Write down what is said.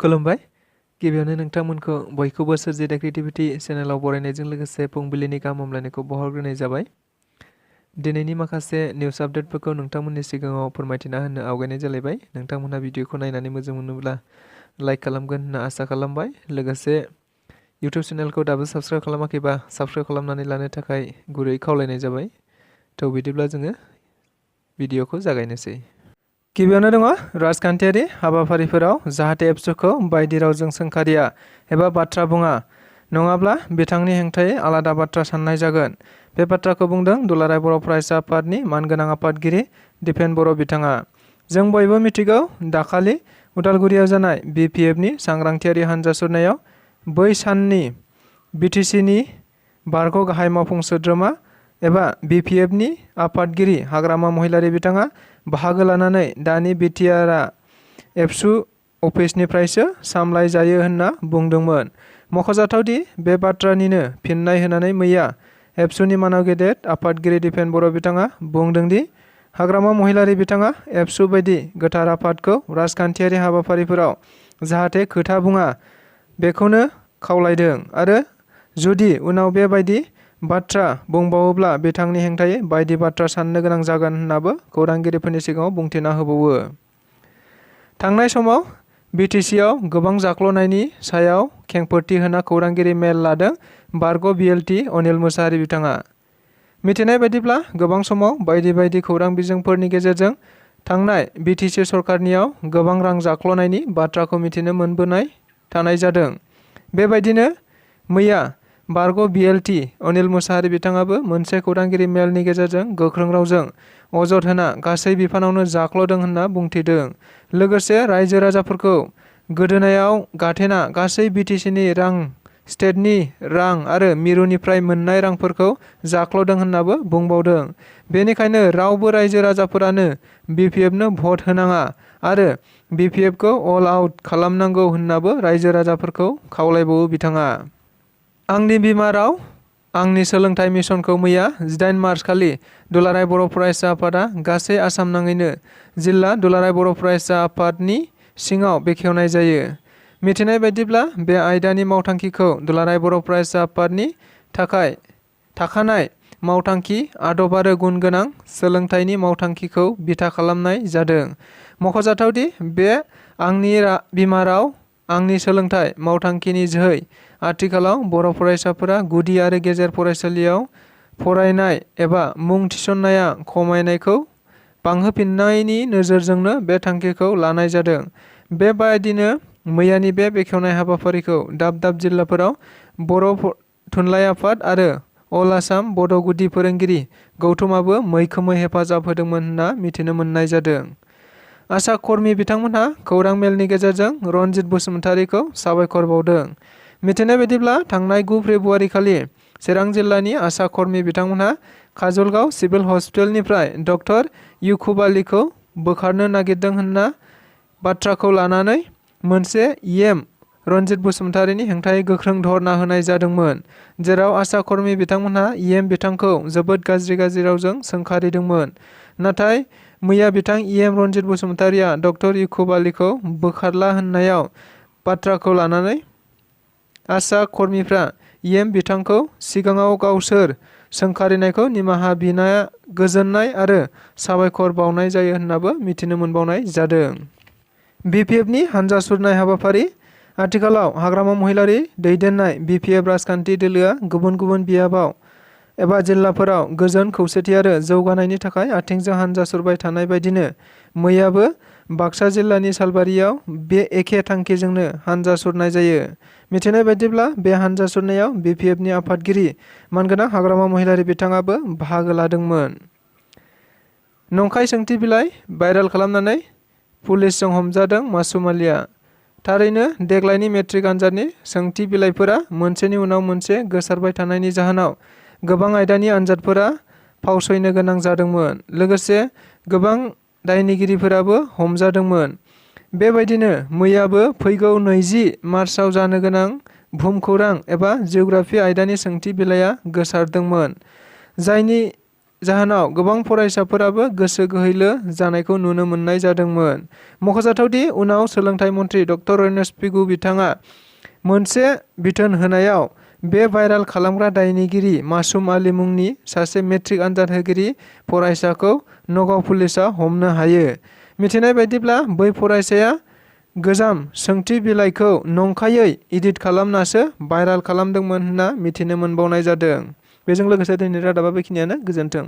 खुलुमबाय गिबियावनो नोंथांमोनखौ बयखौबो सोरजिदा क्रिएटिभिटी चेनेलाव बरायनायजों लोगोसे फुंबिलिनि गाहाम हामलायनायखौ बावहरग्रोनाय जाबाय। दिनैनि माखासे निउस आपडेटफोरखौ नोंथांमोननि सिगाङाव फोरमायथिना होनो आवगायनाय जालायबाय। नोंथांमोनहा भिडिअखौ नायनानै मोजां मोनोब्ला लाइक खालामगोन होनना आसा खालामबाय। लोगोसे इउटिउब चेनेलखौ दाबो साबस्क्राइब खालामाखैबा साबस्क्राइब खालामनानै लानो थाखाय गुरै खावलायनाय जाबाय। थ' बिदिब्ला जोङो भिडिअखौ जागायनोसै। गिबियावनो दङ राजखान्थियारि हाबाफारिफोराव जाहाथे एबसुखौ बायदि रावजों सोंखारिया एबा बाथ्रा बुङा, नङाब्ला बिथांनि हेंथायै आलादा बाथ्रा साननाय जागोन। बे बाथ्राखौ बुंदों दुलाराय बर' फरायसा आफादनि मानगोनां आफादगिरि दिपेन बर' बिथाङा। जों बयबो मिथिगौ दाखालि उदालगुरियाव जानाय BPFनि सांग्रांथियारि हानजा सुरनायाव बै साननि BTCनि बारग' गाहाय मावफुं सोद्रोमा एबा BPFनि आफादगिरि हाग्रामा महिलारि बिथाङा बाहागो लानानै दानि बिटिआरआ एबसु अफिसनिफ्रायसो सामलाय जायो होनना बुंदोंमोन। मख'जाथावदि बे बाथ्रानिनो फिननाय होनानै मैया एबसुनि मानाव गेदेर आफादगिरि दिपेन बर' बिथाङा बुंदोंदि हाग्रामा महिलारि बिथाङा एबसु बायदि गोथार आफादखौ राजखान्थियारि हाबाफारिफोराव जाहाथे खोथा बुङा बेखौनो खावलायदों आरो जुदि उनाव बेबायदि बाथ्रा बुंबावोब्ला बिथांनि हेंथायै बायदि बाथ्रा साननो गोनां जागोन होननाबो खौरांगिरिफोरनि सिगाङाव बुंथिना होबावो। थांनाय समाव BTCआव गोबां जाख्ल'नायनि सायाव खेंफोरथि होना खौरांगिरि मेल लादों बारग' BLT अनिल मुसाहारि बिथाङा। मिथिनाय बायदिब्ला गोबां समाव बायदि बायदि खौरां बिजोंफोरनि गेजेरजों थांनाय BTC सरकारनियाव गोबां रां जाख्ल'नायनि बाथ्राखौ मिथिनो मोनबोनाय थानाय जादों। बेबायदिनो मैया बारग' BLT अनिल मुसाहारि बिथाङाबो मोनसे खौरांगिरि मेलनि गेजेरजों गोख्रों रावजों अजद होना गासै बिफानावनो जाख्ल'दों होनना बुंथिदों। लोगोसे रायजो राजाफोरखौ गोदोनायाव गाथेना गासै BTCनि रां, स्टेटनि रां आरो मिरुनिफ्राय मोननाय रांफोरखौ जाख्ल'दों होननाबो बुंबावदों। बेनिखायनो रावबो रायजो राजाफोरानो BPFनो भट होनाङा आरो BPFखौ अल आउट खालामनांगौ होननाबो रायजो राजाफोरखौ खावलायबावो बिथाङा। आंनि बिमा राव आंनि सोलोंथाइ मिशनखौ मैया 18 मार्च खालि दुलाराय बर' फरायसा आफादा गासै आसाम नाङैनो जिल्ला दुलाराय बर' फरायसा आफादनि सिङाव बेखेवनाय जायो। मिथिनाय बायदिब्ला बे आयदानि मावथांखिखौ दुलाराय बर' फरायसा आफादनि थाखाय थाखानाय मावथांखि आदब आरो गुन गोनां सोलोंथाइनि मावथांखिखौ बिथा खालामनाय जादों। मख'जाथावदि बे आंनि बिमा राव आंनि सोलोंथाइ मावथांखिनि जोहै आथिखालाव बर' फरायसाफोरा गुदि आरो गेजेर फरायसालियाव फरायनाय एबा मुं थिसननाया खमायनायखौ बांहोफिननायनि नोजोरजोंनो बे थांखिखौ लानाय जादों। बेबायदिनो मैयानि बे बेखेवनाय हाबाफारिखौ दाब दाब जिल्लाफोराव बर' थुनलाइ आफाद आरो अल आसाम बड' गुदि फोरोंगिरि गौथुमाबो मैखोमै हेफाजाब होदोंमोन होनना मिथिनो मोननाय जादों। आसा कर्मी बिथांमोनहा खौरां मेलनि गेजेरजों रनजित बसुमतारीखौ साबायखर बावदों। मिथिनाय बायदिब्ला थांनाय 9 फेब्रुवारि खालि चिरां जिल्लानि आसा कर्मी बिथांमोनहा काजलगाव सिभिल हस्पिटालनिफ्राय डक्टर इउकुब आलीखौ बोखारनो नागिरदों होनना बाथ्राखौ लानानै मोनसे EM रनजित बसुमतारीनि हेंथायै गोख्रों धरना होनाय जादोंमोन, जेराव आसा कर्मी बिथांमोनहा EM बिथांखौ जोबोद गाज्रि रावजों सोंखारिदोंमोन। नाथाय मैया बिथां EM रनजित बसुमतारीया डक्टर इउकुब आलीखौ बोखारला होननायाव बाथ्राखौ लानानै आसा कर्मीफ्रा EM बिथांखौ सिगाङाव गावसोर सोंखारिनायखौ निमाहा बिना गोजोननाय आरो साबायखर बावनाय जायो होननाबो मिथिनो मोनबावनाय जादों। BPFनि हानजा सुरनाय हाबाफारि आथिखालाव हाग्रामा महिलारि दैदेननाय BPF राजखान्थि दोलोआ गुबुन गुबुन बियाबाव एबा जिल्लाफोराव गोजोन खौसेथि आरो जौगानायनि थाखाय आथिंजों हानजा सुरबाय थानाय बायदिनो मैयाबो बाक्सा जिल्लानि सालबारियाव बे एखे थांखिजोंनो हानजा सुरनाय जायो। मिथिनाय बायदिब्ला बे हानजा सुरनायाव BPFनि आफादगिरि मानगोनां हाग्रामा महिलारि बिथाङाबो बाहागो लादोंमोन। नंखाय सोंथि बिलाइ भाइरेल खालामनानै पुलिसजों हमजादों मासुम आलिया। थारैनो देग्लायनि मेट्रिक आनजादनि सोंथि बिलाइफोरा मोनसेनि उनाव मोनसे गोसारबाय थानायनि जाहोनाव गोबां आयदानि आनजादफोरा फावसयनो गोनां जादोंमोन। लोगोसे गोबां दायनिगिरिफोराबो हमजादोंमोन। बेबायदिनो मैयाबो फैगौ 20 मार्चआव जानो गोनां भुमखौरां एबा जिअग्राफि आयदानि सोंथि बिलाइया गोसारदोंमोन, जाहोनाव गोबां फरायसाफोराबो गोसो गैयैलो जानायखौ नुनो मोननाय जादोंमोन। मख'जाथावदि उनाव सोलोंथाइ मन्थ्रि डक्टर रमेश पिगु बिथाङा मोनसे बिथोन होनायाव बे भाइराल खालामग्रा दायनिगिरि मासुम आली मुंनि सासे मेट्रिक आनजाद होगिरि फरायसाखौ नगाव पुलिसा हमनो हायो। मिथिनाय बायदिब्ला बै फरायसाया गोजाम सोंथि बिलाइखौ नंखायै एडिट खालामनासो भाइराल खालामदोंमोन होनना मिथिनो मोनबावनाय जादों। बेजों लोगोसे दिनैनि रादाबा बेखिनियानो। गोजोन्थों।